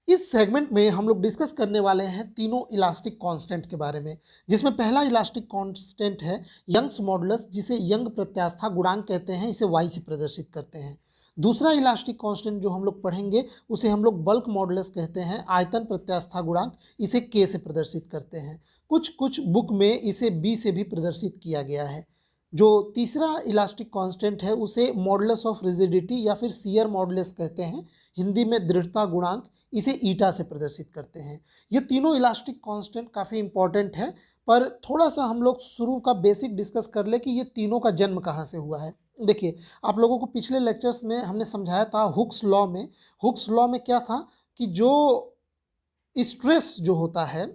इस सेगमेंट में हम लोग डिस्कस करने वाले हैं तीनों इलास्टिक कांस्टेंट के बारे में, जिसमें पहला इलास्टिक कांस्टेंट है यंग्स मॉडुलस, जिसे यंग प्रत्यास्था गुणांक कहते हैं, इसे y से प्रदर्शित करते हैं। दूसरा इलास्टिक कांस्टेंट जो हम लोग पढ़ेंगे उसे हम लोग बल्क मॉडुलस कहते हैं, आयतन प्रत्यास्था गुणांक, इसे k से प्रदर्शित करते हैं। कुछ कुछ बुक में इसे b से भी प्रदर्शित किया गया है। जो तीसरा इलास्टिक कांस्टेंट है उसे मॉडुलस ऑफ रिजिडिटी या फिर शियर मॉडुलस कहते हैं, हिंदी में दृढ़ता गुणांक, इसे ईटा से प्रदर्शित करते हैं। ये तीनों इलास्टिक कांस्टेंट काफ़ी इंपॉर्टेंट है, पर थोड़ा सा हम लोग शुरू का बेसिक डिस्कस कर ले कि ये तीनों का जन्म कहाँ से हुआ है। देखिए, आप लोगों को पिछले लेक्चर्स में हमने समझाया था हुक्स लॉ में। हुक्स लॉ में क्या था कि जो स्ट्रेस जो होता है,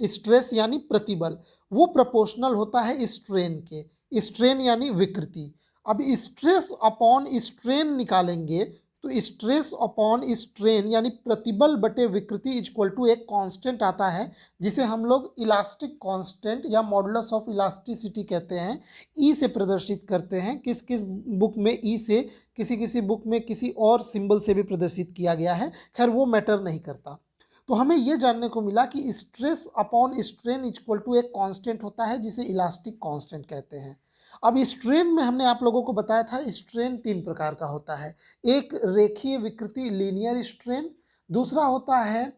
स्ट्रेस यानी प्रतिबल, वो प्रोपोर्शनल होता है स्ट्रेन के। स्ट्रेन यानी विकृति। अब स्ट्रेस अपॉन स्ट्रेन निकालेंगे तो स्ट्रेस अपॉन स्ट्रेन यानी प्रतिबल बटे विकृति इक्वल टू एक कांस्टेंट आता है, जिसे हम लोग इलास्टिक कांस्टेंट या मॉडुलस ऑफ इलास्टिसिटी कहते हैं। ई से प्रदर्शित करते हैं। किस किस बुक में ई से, किसी किसी बुक में किसी और सिंबल से भी प्रदर्शित किया गया है, खैर वो मैटर नहीं करता। तो हमें यह जानने को मिला कि stress upon strain equal to एक कांस्टेंट होता है, जिसे इलास्टिक कांस्टेंट कहते हैं। अब स्ट्रेन में हमने आप लोगों को बताया था स्ट्रेन तीन प्रकार का होता है। एक रेखीय विकृति लीनियर स्ट्रेन, दूसरा होता है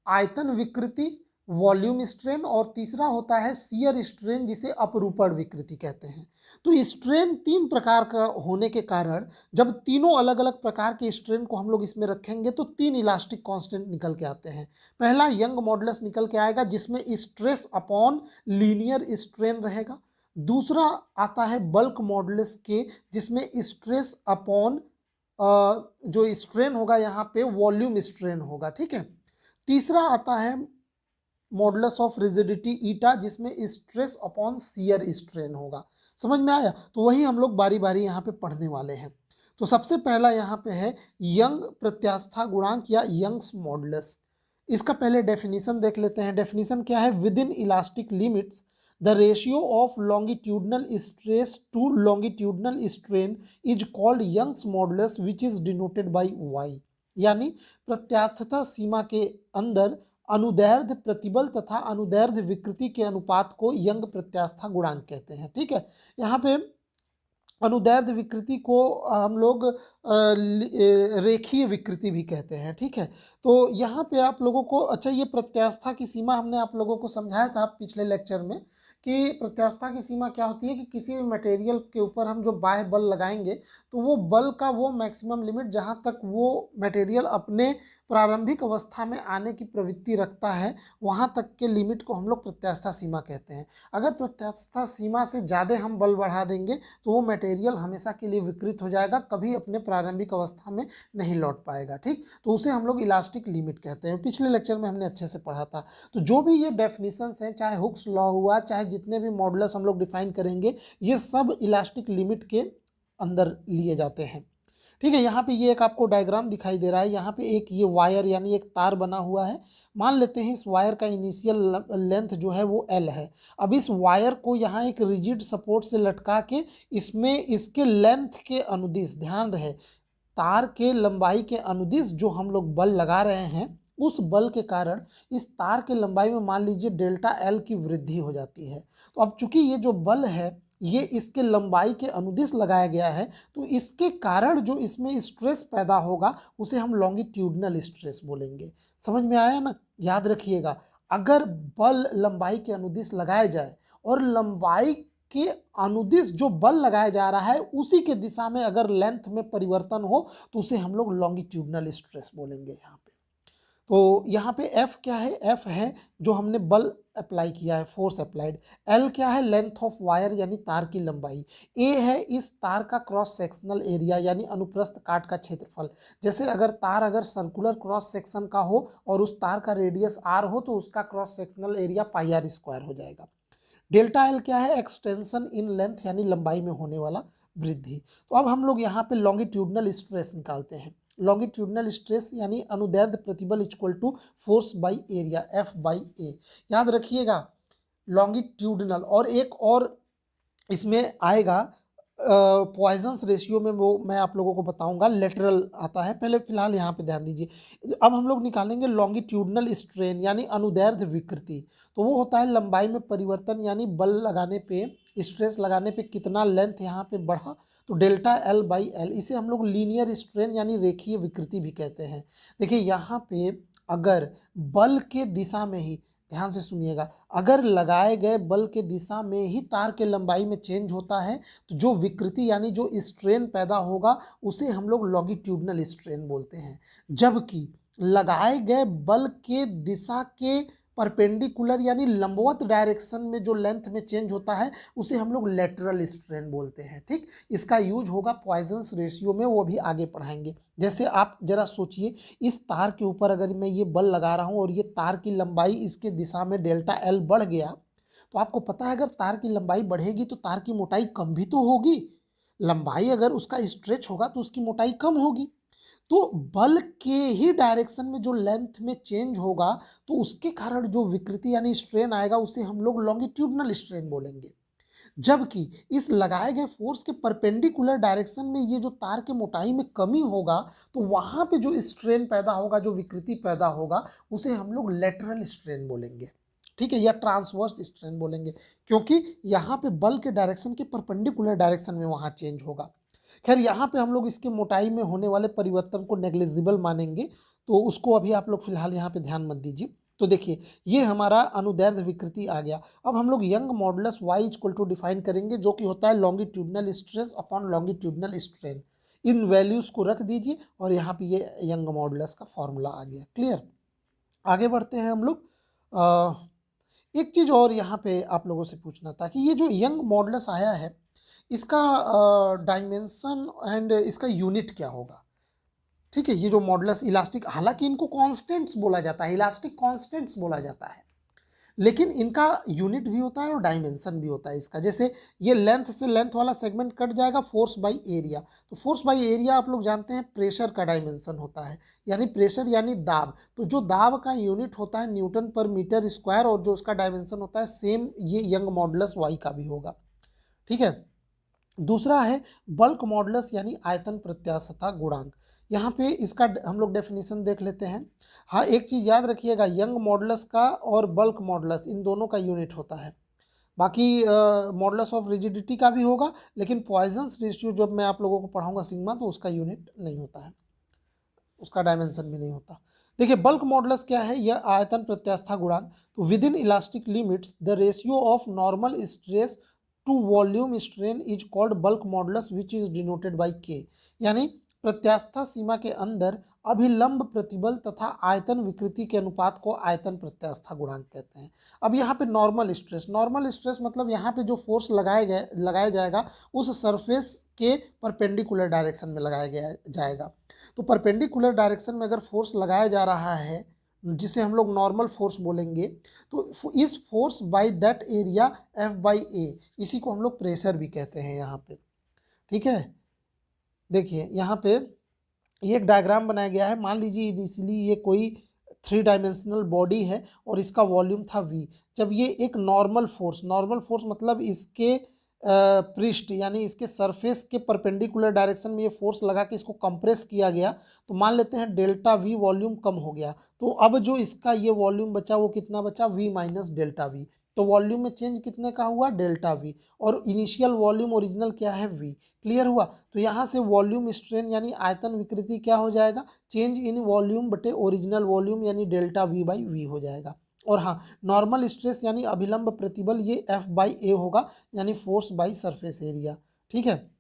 आयतन विकृति वॉल्यूम स्ट्रेन, और तीसरा होता है शियर स्ट्रेन, जिसे अपरूपण विकृति कहते हैं। तो स्ट्रेन तीन प्रकार का होने के कारण जब तीनों अलग अलग प्रकार के स्ट्रेन को हम लोग इसमें रखेंगे तो तीन इलास्टिक कांस्टेंट निकल के आते हैं। पहला यंग मॉडुलस निकल के आएगा, जिसमें स्ट्रेस अपॉन लीनियर स्ट्रेन रहेगा। दूसरा आता है बल्क मॉडुलस के, जिसमें स्ट्रेस अपॉन जो स्ट्रेन होगा यहाँ पे वॉल्यूम स्ट्रेन होगा, ठीक है। तीसरा आता है मॉडुलस ऑफ रिजिडिटी ईटा, जिसमें स्ट्रेस अपॉन शियर स्ट्रेन होगा। समझ में आया? तो वही हम लोग बारी बारी यहाँ पे पढ़ने वाले हैं। तो सबसे पहला यहाँ पे है यंग प्रत्यास्था गुणांक या यंग्स मॉडुलस। इसका पहले डेफिनेशन देख लेते हैं। डेफिनेशन क्या है? Within elastic limits the ratio of longitudinal stress to longitudinal strain is called Young's modulus which is denoted by Y. यानी प्रत्यास्थता सीमा के अंदर अनुदैर्ध्य प्रतिबल तथा अनुदैर्ध्य विकृति के अनुपात को यंग प्रत्यास्था गुणांक कहते हैं, ठीक है। यहाँ पे अनुदैर्ध्य विकृति को हम लोग रेखीय विकृति भी कहते हैं, ठीक है। तो यहाँ पे आप लोगों को, अच्छा, ये प्रत्यास्था की सीमा हमने आप लोगों को समझाया था पिछले लेक्चर में कि प्रत्यास्था की सीमा क्या होती है कि किसी भी मटेरियल के ऊपर हम जो बाह्य बल लगाएंगे तो वो बल का वो मैक्सिमम लिमिट जहाँ तक वो मटेरियल अपने प्रारंभिक अवस्था में आने की प्रवृत्ति रखता है, वहाँ तक के लिमिट को हम लोग प्रत्यास्था सीमा कहते हैं। अगर प्रत्यास्था सीमा से ज़्यादा हम बल बढ़ा देंगे तो वो मटेरियल हमेशा के लिए विकृत हो जाएगा, कभी अपने प्रारंभिक अवस्था में नहीं लौट पाएगा, ठीक। तो उसे हम लोग इलास्टिक लिमिट कहते हैं। पिछले लेक्चर में हमने अच्छे से पढ़ा था। तो जो भी ये डेफिनेशंस हैं, चाहे हुक्स लॉ हुआ, चाहे जितने भी मॉडुलस हम लोग डिफाइन करेंगे, ये सब इलास्टिक लिमिट के अंदर लिए जाते हैं, ठीक है। यहाँ पे ये एक आपको डायग्राम दिखाई दे रहा है। यहाँ पे एक ये वायर यानी एक तार बना हुआ है। मान लेते हैं इस वायर का इनिशियल लेंथ जो है वो L है। अब इस वायर को यहाँ एक रिजिड सपोर्ट से लटका के इसमें इसके लेंथ के अनुदिश, ध्यान रहे, तार के लंबाई के अनुदिश जो हम लोग बल लगा रहे हैं, उस बल के कारण इस तार के लंबाई में मान लीजिए डेल्टा L की वृद्धि हो जाती है। तो अब चूंकि ये जो बल है ये इसके लंबाई के अनुदिश लगाया गया है, तो इसके कारण जो इसमें स्ट्रेस पैदा होगा उसे हम लॉन्गिट्यूडनल स्ट्रेस बोलेंगे। समझ में आया ना? याद रखिएगा, अगर बल लंबाई के अनुदिश लगाया जाए और लंबाई के अनुदिश जो बल लगाया जा रहा है उसी के दिशा में अगर लेंथ में परिवर्तन हो तो उसे हम लोग लॉन्गिट्यूडनल स्ट्रेस बोलेंगे यहाँ पे। तो यहाँ पे F क्या है? F है जो हमने बल अप्लाई किया है, फोर्स अप्लाइड। L क्या है? लेंथ ऑफ वायर यानी तार की लंबाई। A है इस तार का क्रॉस सेक्शनल एरिया यानी अनुप्रस्थ काट का क्षेत्रफल। जैसे अगर तार अगर सर्कुलर क्रॉस सेक्शन का हो और उस तार का रेडियस r हो तो उसका cross sectional area pi r square हो जाएगा। डेल्टा L क्या है? एक्सटेंशन इन लेंथ यानी लंबाई में होने वाला वृद्धि। तो अब हम लोग यहाँ पे लॉन्गिट्यूडनल स्ट्रेस निकालते हैं। लॉन्गिट्यूडनल स्ट्रेस यानी अनुदैर्ध्य प्रतिबल equal to force by area F by A। याद रखिएगा लॉन्गिट्यूडनल, और एक और इसमें आएगा पॉइजन्स रेशियो में वो मैं आप लोगों को बताऊंगा, लेटरल आता है। पहले फिलहाल यहाँ पे ध्यान दीजिए। अब हम लोग निकालेंगे लॉन्गिट्यूडनल स्ट्रेन यानी अनुदैर्ध्य विकृति। तो वो होता है लंबाई में परिवर्तन, यानी बल लगाने पे, स्ट्रेस लगाने पे कितना लेंथ यहाँ पे बढ़ा, तो डेल्टा एल बाई एल। इसे हम लोग लीनियर स्ट्रेन यानी रेखीय विकृति भी कहते हैं। देखिए यहाँ पे अगर बल के दिशा में ही, ध्यान से सुनिएगा, अगर लगाए गए बल के दिशा में ही तार के लंबाई में चेंज होता है तो जो विकृति यानी जो स्ट्रेन पैदा होगा उसे हम लोग लॉन्गिट्यूडनल स्ट्रेन बोलते हैं। जबकि लगाए गए बल के दिशा के परपेंडिकुलर यानी लंबवत डायरेक्शन में जो लेंथ में चेंज होता है उसे हम लोग लेटरल स्ट्रेन बोलते हैं। ठीक, इसका यूज होगा पॉइजन्स रेशियो में, वो भी आगे पढ़ाएंगे। जैसे आप जरा सोचिए, इस तार के ऊपर अगर मैं ये बल लगा रहा हूँ और ये तार की लंबाई इसके दिशा में डेल्टा एल बढ़ गया, तो आपको पता है अगर तार की लंबाई बढ़ेगी तो तार की मोटाई कम भी तो होगी। लंबाई अगर उसका स्ट्रेच होगा तो उसकी मोटाई कम होगी। तो बल के ही डायरेक्शन में जो लेंथ में चेंज होगा तो उसके कारण जो विकृति यानी स्ट्रेन आएगा उसे हम लोग लॉन्गिट्यूडनल स्ट्रेन बोलेंगे। जबकि इस लगाए गए फोर्स के परपेंडिकुलर डायरेक्शन में ये जो तार के मोटाई में कमी होगा तो वहां पे जो स्ट्रेन पैदा होगा, जो विकृति पैदा होगा, उसे हम लोग लेटरल स्ट्रेन बोलेंगे। ठीक है, या ट्रांसवर्स स्ट्रेन बोलेंगे, क्योंकि यहाँ पे बल के डायरेक्शन के परपेंडिकुलर डायरेक्शन में वहां चेंज होगा। खैर यहाँ पे हम लोग इसके मोटाई में होने वाले परिवर्तन को नेग्लिजिबल मानेंगे, तो उसको अभी आप लोग फिलहाल यहाँ पे ध्यान मत दीजिए। तो देखिए ये हमारा अनुदैर्ध्य विकृति आ गया। अब हम लोग young modulus y equal to define करेंगे, जो कि होता है longitudinal stress upon longitudinal strain. इन वैल्यूज को रख दीजिए और यहाँ पे ये यंग मॉडुलस का फॉर्मूला आ गया। क्लियर, आगे बढ़ते हैं हम लोग। एक चीज और यहाँ पे आप लोगों से पूछना था कि ये जो यंग मॉडुलस आया है इसका डायमेंशन एंड इसका यूनिट क्या होगा। ठीक है, ये जो मॉडुलस इलास्टिक, हालांकि इनको कांस्टेंट्स बोला जाता है, इलास्टिक कांस्टेंट्स बोला जाता है, लेकिन इनका यूनिट भी होता है और डायमेंशन भी होता है इसका। जैसे ये लेंथ से लेंथ वाला सेगमेंट कट जाएगा, फोर्स बाई एरिया। तो फोर्स बाई एरिया आप लोग जानते हैं प्रेशर का डायमेंशन होता है, यानी प्रेशर यानी दाब। तो जो दाब का यूनिट होता है न्यूटन पर मीटर स्क्वायर, और जो उसका डायमेंशन होता है सेम ये यंग मॉडुलस वाई का भी होगा। ठीक है, दूसरा है बल्क मॉडुलस यानी आयतन प्रत्यास्थता गुणांक। यहाँ पे इसका हम लोग डेफिनेशन देख लेते हैं। हाँ, एक चीज़ याद रखिएगा, यंग मॉडुलस का और बल्क मॉडुलस इन दोनों का यूनिट होता है। बाकी मॉडुलस ऑफ रिजिडिटी का भी होगा, लेकिन पॉइजन्स रेशियो जब मैं आप लोगों को पढ़ाऊंगा सिग्मा, तो उसका यूनिट नहीं होता है, उसका डायमेंशन भी नहीं होता। देखिए बल्क मॉडुलस क्या है, यह आयतन प्रत्यास्थता गुणांक। तो within elastic limits the ratio of normal stress to volume strain is called bulk modulus which is denoted by K. यानी प्रत्यास्थता सीमा के अंदर अभिलंब प्रतिबल तथा आयतन विकृति के अनुपात को आयतन प्रत्यास्थता गुणांक कहते हैं। अब यहाँ पे नॉर्मल स्ट्रेस मतलब यहाँ पे जो फोर्स लगाया जाएगा उस सरफेस के परपेंडिकुलर डायरेक्शन में लगाया जाएगा। तो परपेंडिकुलर डायरेक्शन में अगर फोर्स लगाया जा रहा है, जिसे हम लोग नॉर्मल फोर्स बोलेंगे, तो इस force by that area F by A, इसी को हम लोग प्रेशर भी कहते हैं यहाँ पे। ठीक है, देखिए यहाँ पे ये एक डायग्राम बनाया गया है। मान लीजिए इनिशियली ये कोई 3 डायमेंशनल बॉडी है और इसका वॉल्यूम था v। जब ये एक नॉर्मल फोर्स मतलब इसके पृष्ठ यानी इसके सरफेस के परपेंडिकुलर डायरेक्शन में ये फोर्स लगा के इसको कंप्रेस किया गया, तो मान लेते हैं डेल्टा वी वॉल्यूम कम हो गया। तो अब जो इसका ये वॉल्यूम बचा वो कितना बचा, v माइनस डेल्टा वी। तो वॉल्यूम में चेंज कितने का हुआ, डेल्टा वी, और इनिशियल वॉल्यूम ओरिजिनल क्या है, v। क्लियर हुआ। तो यहाँ से वॉल्यूम स्ट्रेन यानी आयतन विकृति क्या हो जाएगा, चेंज इन वॉल्यूम बटे ओरिजिनल वॉल्यूम यानी डेल्टा वी बाई वी हो जाएगा। और हाँ, नॉर्मल स्ट्रेस यानी अभिलंब प्रतिबल ये एफ बाई ए होगा, यानी फोर्स बाई सरफेस एरिया। ठीक है,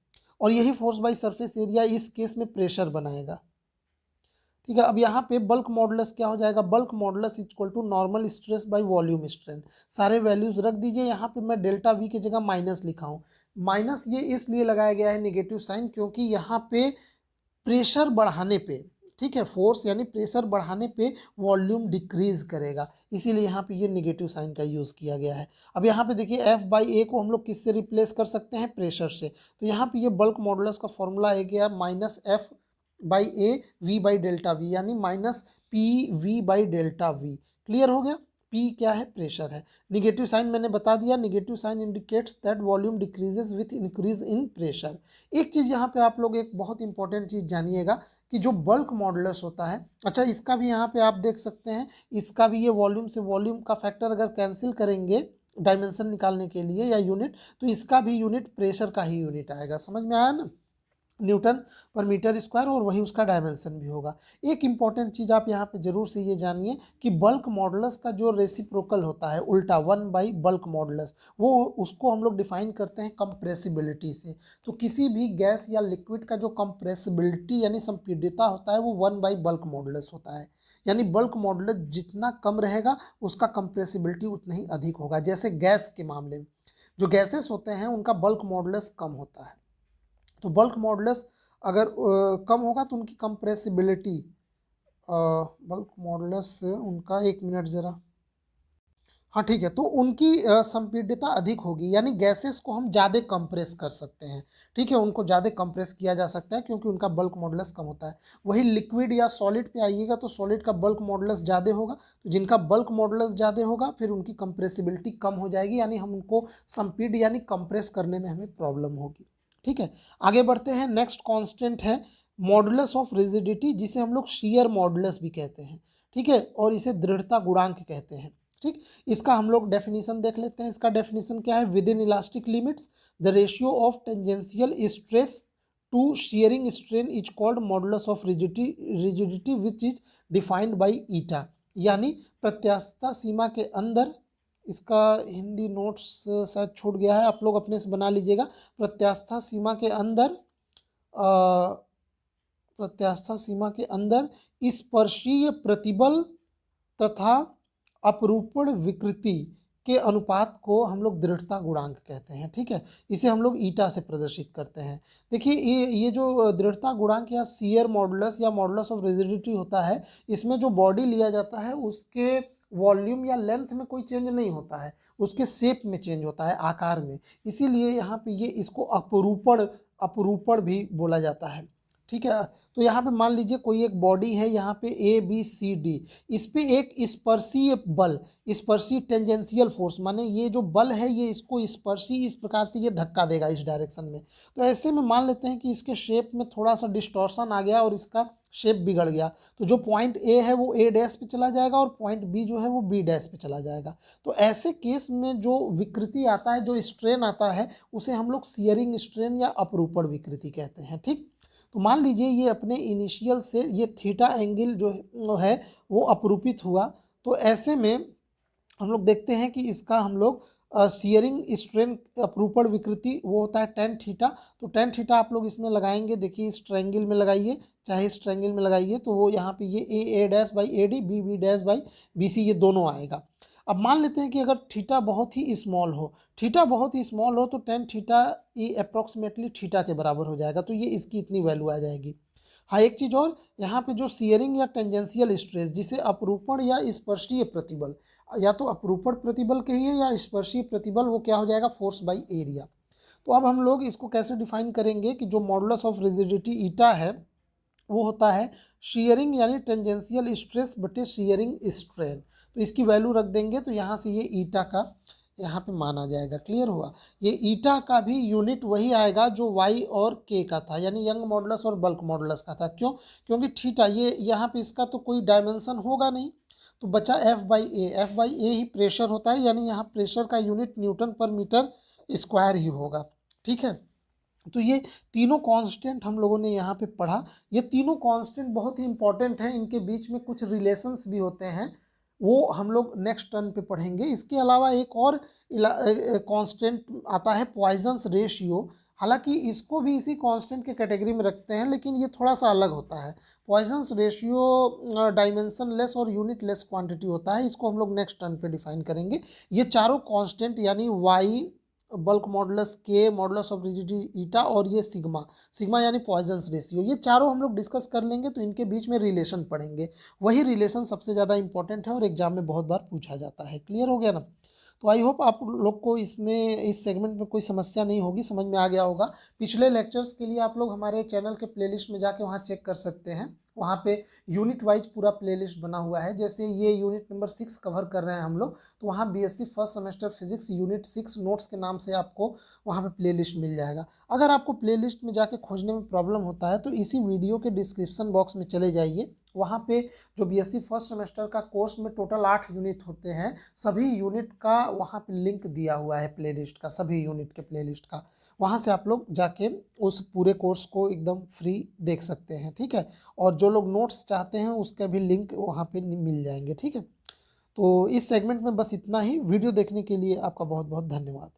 और यही फोर्स बाई सरफेस एरिया इस केस में प्रेशर बनाएगा। ठीक है, अब यहाँ पे बल्क मॉडुलस क्या हो जाएगा, bulk modulus equal to normal stress by volume strain. सारे वैल्यूज रख दीजिए। यहाँ पे मैं डेल्टा वी की जगह माइनस लिखा हूँ। माइनस ये इसलिए लगाया गया है नेगेटिव साइन, क्योंकि यहाँ पे प्रेशर बढ़ाने पे, ठीक है, फोर्स यानी प्रेशर बढ़ाने पे वॉल्यूम डिक्रीज करेगा, इसीलिए यहाँ पे ये नेगेटिव साइन का यूज़ किया गया है। अब यहाँ पे देखिए एफ बाई ए को हम लोग किससे रिप्लेस कर सकते हैं, प्रेशर से। तो यहाँ पे ये बल्क मॉडुलस का फॉर्मूला आ गया minus F by A V by delta V, यानी minus P V by delta V. Clear हो गया, पी क्या है, प्रेशर है। निगेटिव साइन मैंने बता दिया, negative sign indicates that volume decreases with increase in pressure. एक चीज़ यहाँ पे आप लोग एक बहुत इंपॉर्टेंट चीज़ जानिएगा कि जो बल्क मॉडुलस होता है, अच्छा इसका भी यहाँ पे आप देख सकते हैं, इसका भी ये वॉल्यूम से वॉल्यूम का फैक्टर अगर कैंसिल करेंगे डायमेंशन निकालने के लिए या यूनिट, तो इसका भी यूनिट प्रेशर का ही यूनिट आएगा। समझ में आया ना, न्यूटन पर मीटर स्क्वायर, और वही उसका डायमेंशन भी होगा। एक इंपॉर्टेंट चीज़ आप यहाँ पे जरूर से ये जानिए कि बल्क मॉडुलस का जो रेसिप्रोकल होता है उल्टा 1 बल्क मॉडुलस, वो उसको हम लोग डिफाइन करते हैं कंप्रेसिबिलिटी से। तो किसी भी गैस या लिक्विड का जो कंप्रेसिबिलिटी यानी संपीड्यता होता है वो 1 बल्क मॉडुलस होता है। यानी बल्क मॉडुलस जितना कम रहेगा उसका कंप्रेसिबिलिटी उतना ही अधिक होगा। जैसे गैस के मामले में जो गैसेस होते हैं उनका बल्क मॉडुलस कम होता है, तो बल्क मॉडुलस अगर कम होगा तो उनकी कंप्रेसिबिलिटी, बल्क मॉडुलस उनका, एक मिनट ज़रा, हाँ ठीक है, तो उनकी संपीड्यता अधिक होगी, यानी गैसेस को हम ज़्यादा कंप्रेस कर सकते हैं। ठीक है, उनको ज़्यादा कंप्रेस किया जा सकता है क्योंकि उनका बल्क मॉडुलस कम होता है। वही लिक्विड या सॉलिड पे आइएगा तो सॉलिड का बल्क मॉडुलस ज़्यादा होगा, तो जिनका बल्क मॉडुलस ज़्यादा होगा फिर उनकी कंप्रेसिबिलिटी कम हो जाएगी, यानी हम उनको संपीड यानी कंप्रेस करने में हमें प्रॉब्लम होगी। ठीक है, आगे बढ़ते हैं। नेक्स्ट कांस्टेंट है मॉडुलस ऑफ रिजिडिटी, जिसे हम लोग शियर मॉडुलस भी कहते हैं। ठीक है, और इसे दृढ़ता गुणांक कहते हैं। ठीक, इसका हम लोग डेफिनेशन देख लेते हैं। इसका डेफिनेशन क्या है, within elastic limits the ratio of tangential stress to shearing strain is called modulus of rigidity which is defined by eta. यानी प्रत्यास्थता सीमा के अंदर, इसका हिंदी नोट्स शायद छूट गया है, आप लोग अपने से बना लीजिएगा। प्रत्यास्थता सीमा के अंदर प्रत्यास्थता सीमा के अंदर स्पर्शीय प्रतिबल तथा अपरूपण विकृति के अनुपात को हम लोग दृढ़ता गुणांक कहते हैं। ठीक है, इसे हम लोग ईटा से प्रदर्शित करते हैं। देखिए ये जो दृढ़ता गुणांक या शियर मॉडुलस या मॉडुलस ऑफ रिजिडिटी होता है, इसमें जो बॉडी लिया जाता है उसके वॉल्यूम या लेंथ में कोई चेंज नहीं होता है, उसके शेप में चेंज होता है, आकार में। इसीलिए यहाँ पे ये इसको अपरूपण भी बोला जाता है। ठीक है, तो यहाँ पे मान लीजिए कोई एक बॉडी है, यहाँ पे ABCD, इस पे एक स्पर्शीय बल, स्पर्शीय टेंजेंशियल फोर्स, माने ये जो बल है ये इसको स्पर्शी इस प्रकार से ये धक्का देगा इस डायरेक्शन में। तो ऐसे में मान लेते हैं कि इसके शेप में थोड़ा सा डिस्टॉर्शन आ गया और इसका शेप बिगड़ गया, तो जो पॉइंट A है वो A डैश पे चला जाएगा और पॉइंट B जो है वो B डैश पे चला जाएगा। तो ऐसे केस में जो विकृति आता है, जो स्ट्रेन आता है, उसे हम लोग शियरिंग स्ट्रेन या अपरूपण विकृति कहते हैं। ठीक, तो मान लीजिए ये अपने इनिशियल से ये थीटा एंगल जो है वो अपरूपित हुआ, तो ऐसे में हम लोग देखते हैं कि इसका हम लोग शियरिंग स्ट्रेन अपरूपण विकृति वो होता है tan थीटा। तो tan थीटा आप लोग इसमें लगाएंगे, देखिए इस ट्रायंगल में लगाइए, चाहे इस ट्रायंगल में लगाइए, तो वो यहाँ पे ये A dash by AD, B dash by BC ये दोनों आएगा। अब मान लेते हैं कि अगर थीटा बहुत ही स्मॉल हो, थीटा बहुत ही स्मॉल हो, तो tan थीटा ये अप्रॉक्सीमेटली थीटा के बराबर हो जाएगा, तो ये इसकी इतनी वैल्यू आ जाएगी। हाँ, एक चीज़ और, यहाँ पे जो शियरिंग या टेंजेंशियल स्ट्रेस, जिसे अपरूपण या स्पर्शीय प्रतिबल, या तो अपरूपण प्रतिबल कहिए या स्पर्शीय प्रतिबल, वो क्या हो जाएगा, फोर्स बाई एरिया। तो अब हम लोग इसको कैसे डिफाइन करेंगे कि जो मॉडुलस ऑफ रिजिडिटी ईटा है वो होता है शियरिंग यानी टेंजेंशियल स्ट्रेस बटे शियरिंग स्ट्रेन। तो इसकी वैल्यू रख देंगे, तो यहाँ से ये ईटा का यहाँ पे मान आ जाएगा। क्लियर हुआ, ये ईटा का भी यूनिट वही आएगा जो वाई और के का था, यानी यंग मॉडुलस और बल्क मॉडुलस का था। क्यों, क्योंकि थीटा ये यहाँ पे इसका तो कोई डायमेंशन होगा नहीं, तो बचा F/A ही प्रेशर होता है, यानी यहाँ प्रेशर का यूनिट न्यूटन पर मीटर स्क्वायर ही होगा। ठीक है, तो ये तीनों कांस्टेंट हम लोगों ने यहाँ पे पढ़ा। ये तीनों कांस्टेंट बहुत ही इंपॉर्टेंट हैं, इनके बीच में कुछ रिलेशंस भी होते हैं, वो हम लोग नेक्स्ट टर्न पे पढ़ेंगे। इसके अलावा एक और कांस्टेंट आता है पॉइजन्स रेशियो, हालांकि इसको भी इसी कांस्टेंट के कैटेगरी में रखते हैं, लेकिन ये थोड़ा सा अलग होता है। पॉइजन्स रेशियो डायमेंशन लेस और यूनिट लेस क्वांटिटी होता है, इसको हम लोग नेक्स्ट टर्न पे डिफाइन करेंगे। ये चारों कांस्टेंट यानी वाई, बल्क मॉडुलस, के, मॉडुलस ऑफ रिजिडिटी ईटा, और ये सिग्मा यानी पॉइजन्स रेशियो, ये चारों हम लोग डिस्कस कर लेंगे। तो इनके बीच में रिलेशन पढ़ेंगे, वही रिलेशन सबसे ज़्यादा इंपॉर्टेंट है और एग्जाम में बहुत बार पूछा जाता है। क्लियर हो गया ना, तो आई होप आप लोग को इसमें इस सेगमेंट में कोई समस्या नहीं होगी, समझ में आ गया होगा। पिछले लेक्चर्स के लिए आप लोग हमारे चैनल के प्लेलिस्ट में जाके वहाँ चेक कर सकते हैं, वहाँ पे यूनिट वाइज पूरा प्लेलिस्ट बना हुआ है। जैसे ये यूनिट नंबर 6 कवर कर रहे हैं हम लोग, तो वहाँ BSc first semester physics unit 6 notes के नाम से आपको वहाँ पे प्लेलिस्ट मिल जाएगा। अगर आपको प्लेलिस्ट में जाके खोजने में प्रॉब्लम होता है तो इसी वीडियो के डिस्क्रिप्शन बॉक्स में चले जाइए, वहाँ पे जो बीएससी फर्स्ट सेमेस्टर का कोर्स में टोटल 8 यूनिट होते हैं, सभी यूनिट का वहाँ पे लिंक दिया हुआ है प्लेलिस्ट का, सभी यूनिट के प्लेलिस्ट का। वहाँ से आप लोग जाके उस पूरे कोर्स को एकदम फ्री देख सकते हैं, ठीक है। और जो लोग नोट्स चाहते हैं उसका भी लिंक वहाँ पे मिल जाएंगे, ठीक है। तो इस सेगमेंट में बस इतना ही। वीडियो देखने के लिए आपका बहुत बहुत धन्यवाद।